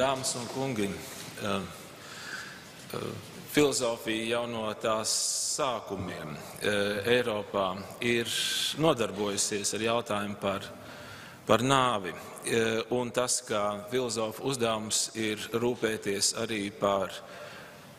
Dāmas un kungi, filozofija jau no tās sākumiem Eiropā ir nodarbojusies ar jautājumu par nāvi. Un tas, ka filozofa uzdevums ir rūpēties arī par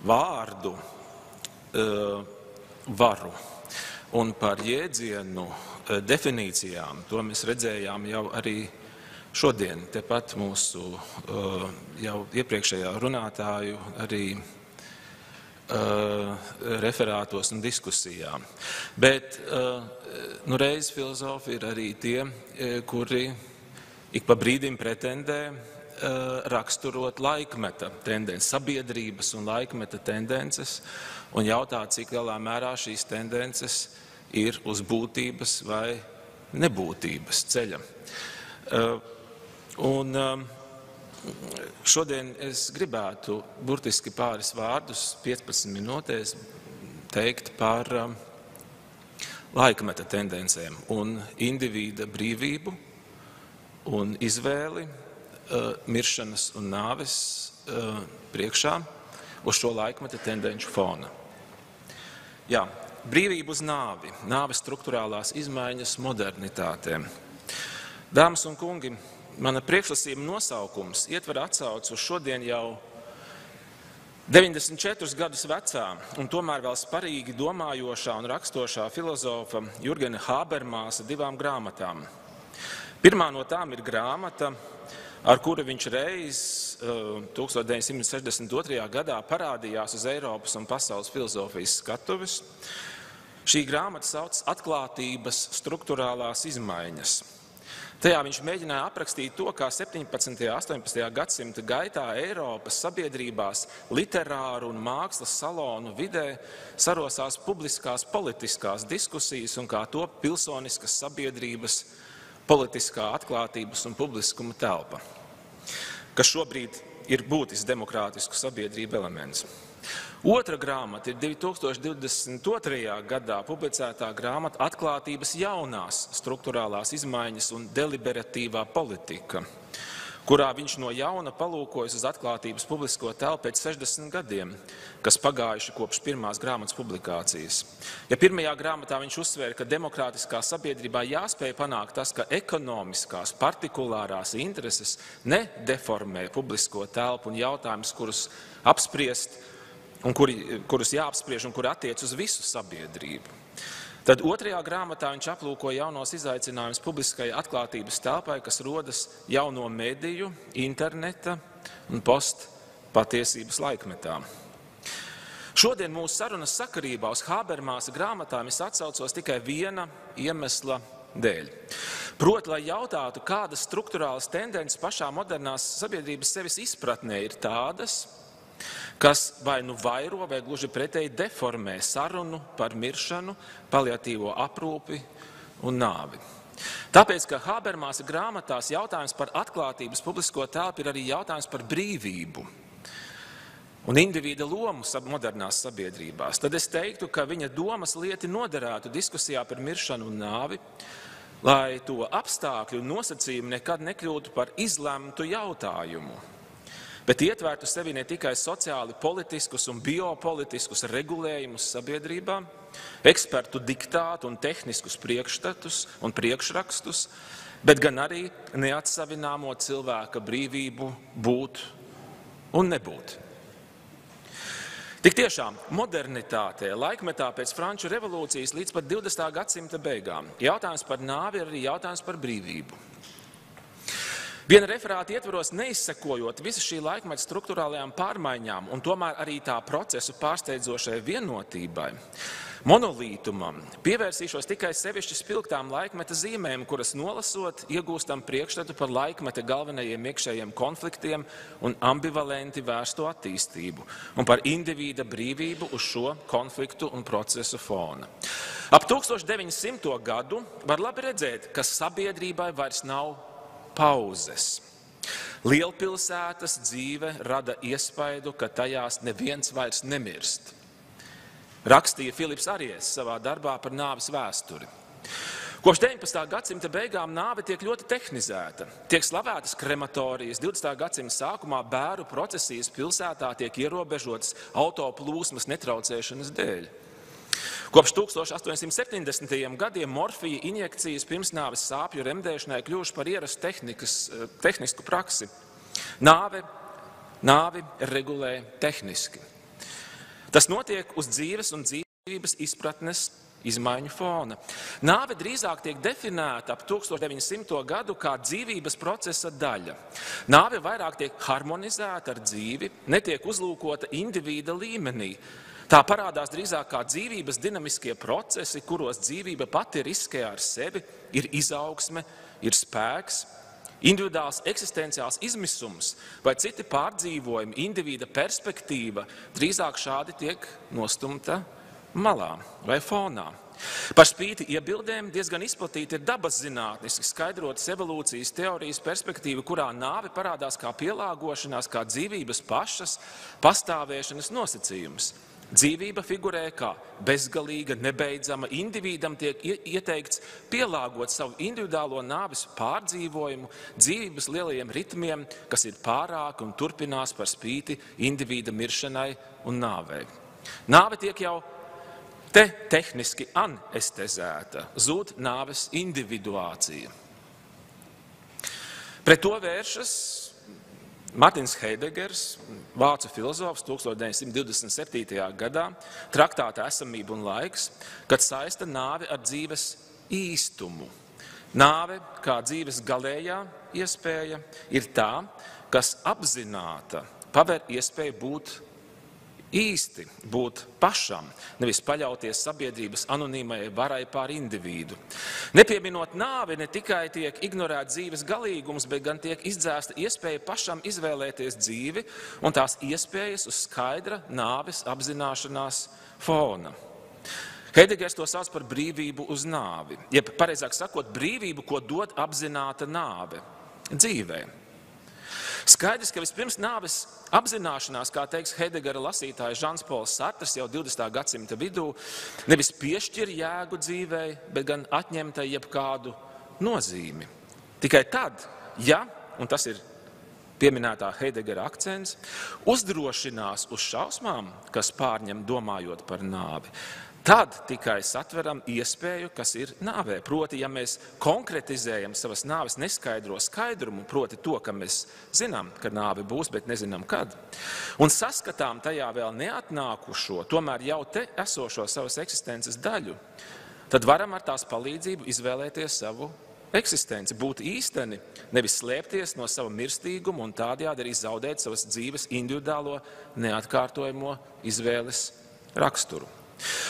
vārdu varu un par jēdzienu definīcijām, to mēs redzējām jau arī šodien, tepat mūsu jau iepriekšējā runātāju arī referātos un diskusijām. Bet reiz filozofi ir arī tie, kuri ik pa brīdim pretendē raksturot laikmeta tendences, sabiedrības un laikmeta tendences, un jautā, cik lielā mērā šīs tendences ir uz būtības vai nebūtības ceļa. Un šodien es gribētu burtiski pāris vārdus 15 minūtēs teikt par laikmeta tendencēm un individa brīvību un izvēli miršanas un nāves priekšā uz šo laikmeta tendenču fona. Jā, brīvība uz nāvi, nāves struktūrālās izmaiņas modernitātēm. Dāmas un kungi, mana priekšlasījuma nosaukums ietver atsauci uz šodien jau 94 gadus vecā un tomēr vēl sparīgi domājošā un rakstošā filozofa Jurgena Habermasa divām grāmatām. Pirmā no tām ir grāmata, ar kuru viņš reiz 1962. Gadā parādījās uz Eiropas un pasaules filozofijas skatuves. Šī grāmata sauc Atklātības struktūrālās izmaiņas. Tajā viņš mēģināja aprakstīt to, kā 17. un 18. gadsimta gaitā Eiropas sabiedrībās literāru un mākslas salonu vidē sarosās publiskās politiskās diskusijas un kā to pilsoniskas sabiedrības politiskā atklātības un publiskuma telpa, kas šobrīd ir būtisks demokrātisku sabiedrību elements. Otra grāmata ir 2022. Gadā publicētā grāmata Atklātības jaunās struktūrālās izmaiņas un deliberatīvā politika, kurā viņš no jauna palūkojas uz atklātības publisko telpu pēc 60 gadiem, kas pagājuši kopš pirmās grāmatas publikācijas. Ja pirmajā grāmatā viņš uzsvēra, ka demokrātiskā sabiedrībā jāspēj panākt tas, ka ekonomiskās, partikulārās intereses nedeformē publisko telpu un jautājumus, kurus apspriest, un kurus jāapspriež un kuri attiec uz visu sabiedrību. Tad otrajā grāmatā viņš aplūko jaunos izaicinājumus publiskajai atklātības telpai, kas rodas jauno mediju, interneta un postpatiesības laikmetā. Šodien mūsu sarunas sakarībā uz Habermasa grāmatām es atsaucos tikai viena iemesla dēļ. Proti, lai jautātu, kādas struktūrālas tendences pašā modernās sabiedrības sevis izpratnē ir tādas, kas vai nu vairo vai gluži pretēji deformē sarunu par miršanu, paliatīvo aprūpi un nāvi. Tāpēc, ka Habermasa grāmatās jautājums par atklātības publisko telpu ir arī jautājums par brīvību un individa lomu modernās sabiedrībās, tad es teiktu, ka viņa domas lieti noderētu diskusijā par miršanu un nāvi, lai to apstākļu un nosacījumi nekad nekļūtu par izlemtu jautājumu, bet ietvērtu sevi ne tikai sociāli politiskus un biopolitiskus regulējumus sabiedrībā, ekspertu diktātu un tehniskus priekšstatus un priekšrakstus, bet gan arī neatsavināmo cilvēka brīvību būt un nebūt. Tik tiešām modernitātē, laikmetā pēc Franču revolūcijas līdz pat 20. gadsimta beigām, jautājums par nāvi ir arī jautājums par brīvību. Viena referāta ietvaros neizsekojot visu šī laikmeta struktūrālajām pārmaiņām un tomēr arī tā procesu pārsteidzošai vienotībai, monolītumam, pievērsīšos tikai sevišķi spilgtām laikmeta zīmēm, kuras nolasot iegūstam priekšstatu par laikmeta galvenajiem iekšējiem konfliktiem un ambivalenti vērsto attīstību un par individa brīvību uz šo konfliktu un procesu fona. Ap 1900. Gadu var labi redzēt, ka sabiedrībai vairs nav pauzes. Lielpilsētas dzīve rada iespaidu, ka tajās neviens vairs nemirst. Rakstīja Filips Aries savā darbā par nāves vēsturi. Kopš 19. gadsimta beigām nāve tiek ļoti tehnizēta. Tiek slavētas krematorijas, 20. gadsimta sākumā bēru procesijas pilsētā tiek ierobežotas auto plūsmas netraucēšanas dēļ. Kopš 1870. gadiem morfija injekcijas pirmsnāves sāpju remdēšanai kļuvuši par ierastu tehnisku praksi. Nāvi regulē tehniski. Tas notiek uz dzīves un dzīvības izpratnes izmaiņu fona. Nāve drīzāk tiek definēta ap 1900. gadu kā dzīvības procesa daļa. Nāve vairāk tiek harmonizēta ar dzīvi, netiek uzlūkota individa līmenī. Tā parādās drīzāk kā dzīvības dinamiskie procesi, kuros dzīvība pati riskē ar sevi, ir izaugsme, ir spēks, individuāls eksistenciāls izmisums vai citi pārdzīvojumi, individa perspektīva drīzāk šādi tiek nostumta malā vai fonā. Par spīti iebildēm diezgan izplatīta ir dabas zinātniski skaidrotas evolūcijas teorijas perspektīva, kurā nāve parādās kā pielāgošanās, kā dzīvības pašas pastāvēšanas nosacījums. Dzīvība figurē kā bezgalīga, nebeidzama, individam tiek ieteikts pielāgot savu individuālo nāves pārdzīvojumu dzīvības lielajiem ritmiem, kas ir pārāki un turpinās par spīti individa miršanai un nāvei. Nāve tiek jau tehniski anestezēta, zūd nāves individuācija. Pret to vēršas Martins Heidegers, vācu filozofs, 1927. gadā, traktātā Esamība un laiks, kad saista nāvi ar dzīves īstumu. Nāve, kā dzīves galējā iespēja, ir tā, kas apzināta paver iespēju būt īsti, būt pašam, nevis paļauties sabiedrības anonīmajai varai pār individu. Nepieminot nāvi, ne tikai tiek ignorēts dzīves galīgums, bet gan tiek izdzēsta iespēja pašam izvēlēties dzīvi un tās iespējas uz skaidra nāves apzināšanās fona. Heidegers to sauc par brīvību uz nāvi, jeb pareizāk sakot, brīvību, ko dod apzināta nāve dzīvē. Skaidrs, ka vispirms nāves apzināšanās, kā teiks Heidegera lasītājs Žans Pols Sartrs jau 20. gadsimta vidū, nevis piešķir jēgu dzīvei, bet gan atņemta jebkādu nozīmi. Tikai tad, ja, un tas ir pieminētā Heidegera akcents, uzdrošinās uz šausmām, kas pārņem domājot par nāvi, tad tikai satveram iespēju, kas ir nāvē. Proti, ja mēs konkretizējam savas nāves neskaidro skaidrumu, proti to, ka mēs zinām, ka nāve būs, bet nezinām kad, un saskatām tajā vēl neatnākušo, tomēr jau te esošo savas eksistences daļu, tad varam ar tās palīdzību izvēlēties savu eksistenci, būt īsteni, nevis slēpties no sava mirstīguma un tādējādi arī zaudēt savas dzīves individuālo neatkārtojamo izvēles raksturu.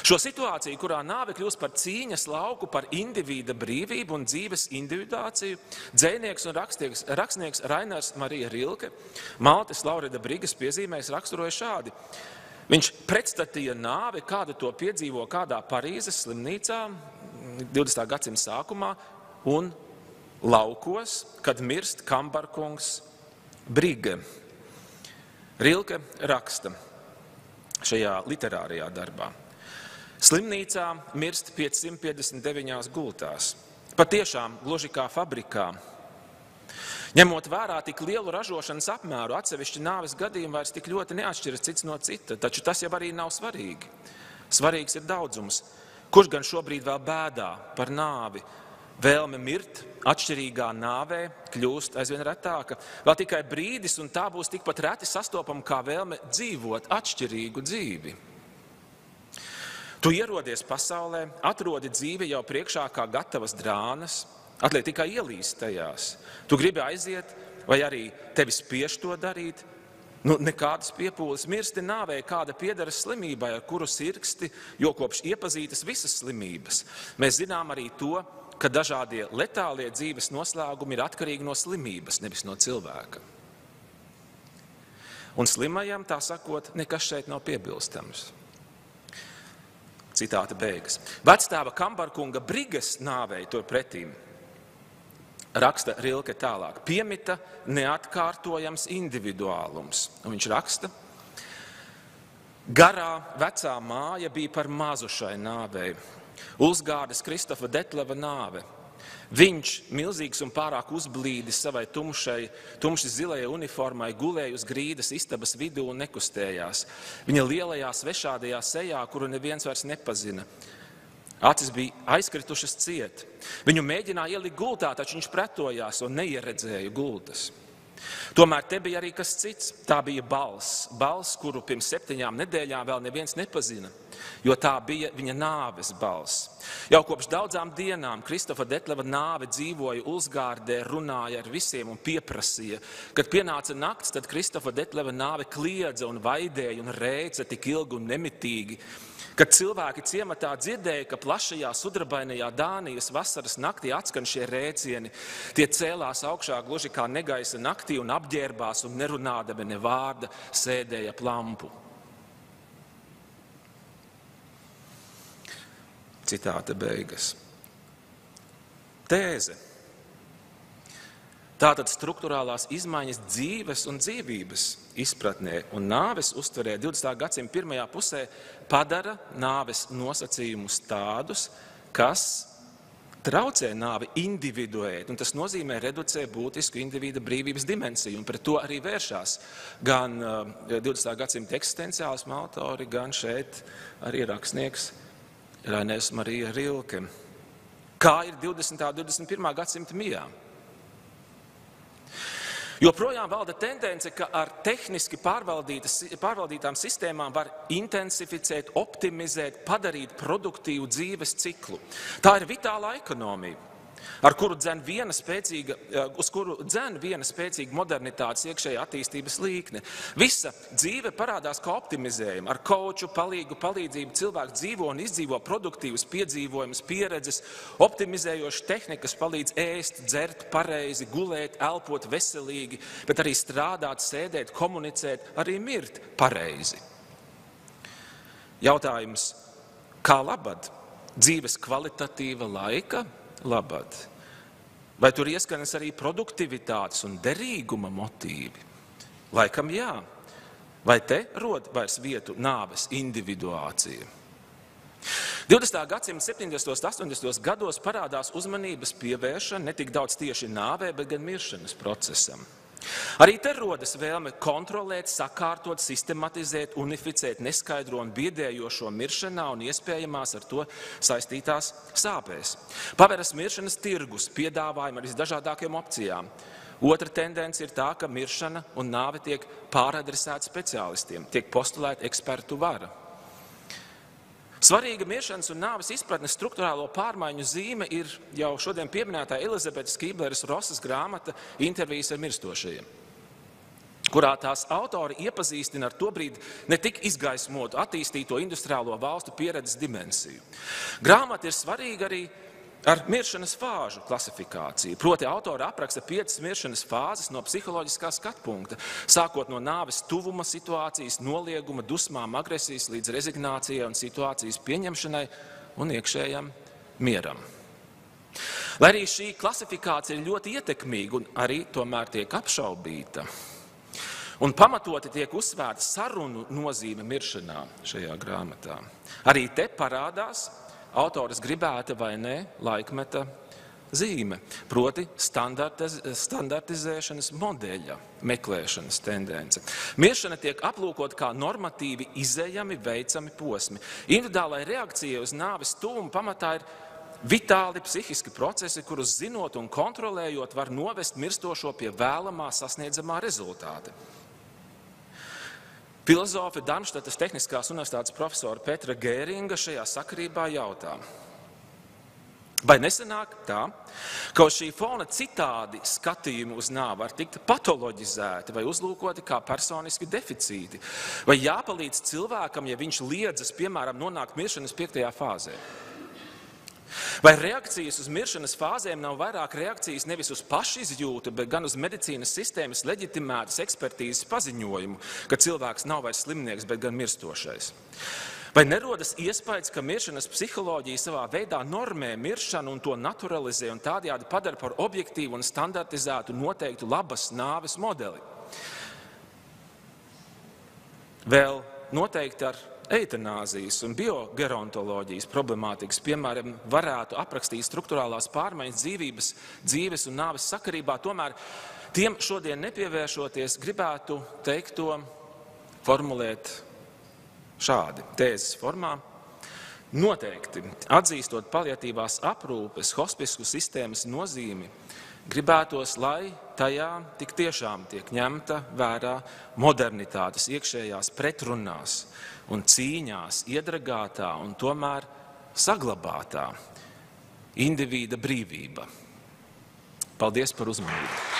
Šo situāciju, kurā nāve kļūst par cīņas lauku par individa brīvību un dzīves individuāciju, dzejnieks un rakstnieks Rainers Marija Rilke, Maltes Laurida Brigas piezīmēs raksturoja šādi. Viņš pretstatīja nāvi, kādu to piedzīvo kādā Parīzes slimnīcā 20. gadsimta sākumā un laukos, kad mirst kambarkungs Brige. Rilke raksta šajā literārajā darbā. Slimnīcā mirst 559 gultās. Patiešām gluži kā fabrikā. Ņemot vērā tik lielu ražošanas apmēru, atsevišķi nāves gadījumi vairs tik ļoti neatšķiras cits no cita, taču tas jau arī nav svarīgi. Svarīgs ir daudzums. Kurš gan šobrīd vēl bēdā par nāvi? Vēlme mirt atšķirīgā nāvē kļūst aizvien retāka. Vēl tikai brīdis, un tā būs tikpat reti sastopama kā vēlme dzīvot atšķirīgu dzīvi. Tu ierodies pasaulē, atrodi dzīvi jau priekšā kā gatavas drānas, atliek tikai ielīst tajās. Tu gribi aiziet, vai arī tevi spiež to darīt? Nekādas piepūles mirsti nāvē, kāda piederas slimībai, ar kuru sirksti, jo kopš iepazītas visas slimības. Mēs zinām arī to, ka dažādie letālie dzīves noslēgumi ir atkarīgi no slimības, nevis no cilvēka. Un slimajam, tā sakot, nekas šeit nav piebilstams. Citāta beigas. Vectēva kambarkunga Brigas nāvei turpretīm raksta Rilke tālāk. Piemita neatkārtojams individuālums. Un viņš raksta, garā vecā māja bija par mazu šai nāvei. Ulsgārdes Kristofa Detleva nāve. Viņš, milzīgs un pārāk uzblīdis savai tumši zilajai uniformai, gulēja uz grīdas istabas vidū un nekustējās. Viņa lielajā svešādajā sejā, kuru neviens vairs nepazina. Acis bija aizkritušas ciet. Viņu mēģināja ielikt gultā, taču viņš pretojās un neieredzēja gultas. Tomēr te bija arī kas cits. Tā bija balss, kuru pirms 7 nedēļām vēl neviens nepazina, jo tā bija viņa nāves balss. Jau kopš daudzām dienām Kristofa Detleva nāve dzīvoja Ulsgārdē, runāja ar visiem un pieprasīja. Kad pienāca nakts, tad Kristofa Detleva nāve kliedza un vaidēja un rēca tik ilgi un nemitīgi, kad cilvēki ciematā dzirdēja, ka plašajā sudrabainajā Dānijas vasaras naktī atskan šie rēcieni, tie cēlās augšā gluži kā negaisa naktī un apģērbās un nerunādami ne vārda sēdēja ap lampu. Citāta beigas. Tēze. Tātad struktūrālās izmaiņas dzīves un dzīvības izpratnē un nāves uztverē 20. gadsimta pirmajā pusē padara nāves nosacījumus tādus, kas traucē nāvi individuēt, un tas nozīmē reducē būtisku individa brīvības dimensiju, un pret to arī vēršās gan 20. gadsimta eksistenciālisma autori, gan šeit arī rakstnieks Rainers Marija Rilke. Kā ir 20. un 21. gadsimta mijā? Joprojām valda tendence, ka ar tehniski pārvaldītām sistēmām var intensificēt, optimizēt, padarīt produktīvu dzīves ciklu. Tā ir vitālā ekonomija, uz kuru dzen viena spēcīga modernitātes iekšējā attīstības līkne. Visa dzīve parādās kā optimizējuma. Ar kauču palīdzību cilvēks dzīvo un izdzīvo produktīvas piedzīvojumus, pieredzes, optimizējošas tehnikas palīdz ēst, dzert pareizi, gulēt, elpot veselīgi, bet arī strādāt, sēdēt, komunicēt, arī mirt pareizi. Jautājums, kā labad? Dzīves kvalitatīva laika labad? Vai tur ieskanas arī produktivitātes un derīguma motīvi? Laikam jā. Vai te rod vairs vietu nāves individuācija? 20. gadsimta 70. un 80. gados parādās uzmanības pievēršana ne tik daudz tieši nāvē, bet gan miršanas procesam. Arī te rodas vēlme kontrolēt, sakārtot, sistematizēt, unificēt neskaidro un biedējošo miršanā un iespējamās ar to saistītās sāpēs. Paveras miršanas tirgus, piedāvājumi ar visdažādākajām opcijām. Otra tendence ir tā, ka miršana un nāve tiek pāradresēta speciālistiem, tiek postulēta ekspertu vara. Svarīga miršanas un nāves izpratnes struktūrālo pārmaiņu zīme ir jau šodien pieminētā Elizabetes Kībleres-Rosas grāmata Intervijas ar mirstošajiem, kurā tās autori iepazīstina ar tobrīd ne tik izgaismotu attīstīto industriālo valstu pieredzes dimensiju. Grāmata ir svarīga arī ar miršanas fāžu klasifikāciju. Proti autori apraksta 5 miršanas fāzes no psiholoģiskā skatpunkta, sākot no nāves tuvuma situācijas, nolieguma, dusmām, agresijas līdz rezignācijai un situācijas pieņemšanai un iekšējam mieram. Lai arī šī klasifikācija ir ļoti ietekmīga un arī tomēr tiek apšaubīta, un pamatoti tiek uzsvērta sarunu nozīme miršanā šajā grāmatā. Arī te parādās autors gribēta vai ne laikmeta zīme, proti standartizēšanas modeļa meklēšanas tendence. Miršana tiek aplūkot kā normatīvi izejami, veicami posmi. Individuālai reakcija uz nāves tuvumu pamatā ir vitāli psihiski procesi, kurus zinot un kontrolējot var novest mirstošo pie vēlamā sasniedzamā rezultāta. Filozofe Darmštatas Tehniskās universitātes profesora Petra Gēringa šajā sakarībā jautā: vai nesanāk tā, ka uz šī fona citādi skatījumi uz nāvi var tikt patoloģizēti vai uzlūkoti kā personiski deficīti? Vai jāpalīdz cilvēkam, ja viņš liedzas, piemēram, nonākt miršanas 5. fāzē? Vai reakcijas uz miršanas fāzēm nav vairāk reakcijas nevis uz pašizjūtu, bet gan uz medicīnas sistēmas leģitimētas ekspertīzes paziņojumu, ka cilvēks nav vairs slimnieks, bet gan mirstošais? Vai nerodas iespējas, ka miršanas psiholoģija savā veidā normē miršanu un to naturalizē un tādējādi padara par objektīvu un standartizētu noteiktu labas nāves modeli? Vēl noteikti ar eitanāzijas un biogerontoloģijas problemātikas, piemēram, varētu aprakstīt struktūrālās pārmaiņas dzīves un nāves sakarībā, tomēr tiem šodien nepievēršoties, gribētu teikto formulēt šādi, tēzes formā. Noteikti, atzīstot paliatīvās aprūpes hospisku sistēmas nozīmi, gribētos, lai tajā tik tiešām tiek ņemta vērā modernitātes iekšējās pretrunās un cīņās iedragātā un tomēr saglabātā indivīda brīvība. Paldies par uzmanību!